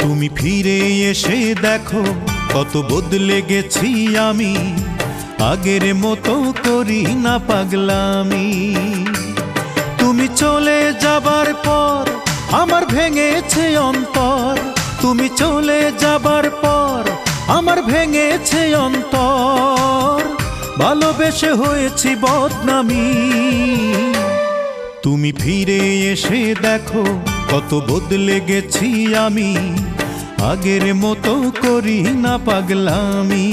তুমি ফিরে এসে দেখো কত বদলে গেছি আমি, আগের মতো করি না পাগলামি। তুমি চলে যাবার পর আমার ভেঙেছে অন্তর, তুমি চলে যাবার পর আমার ভেঙেছে অন্তর, ভালোবেসে হয়েছি বদনামি। তুমি ফিরে এসে দেখো কত বদলে গেছি আমি, আগের মতো করি না পাগলামি।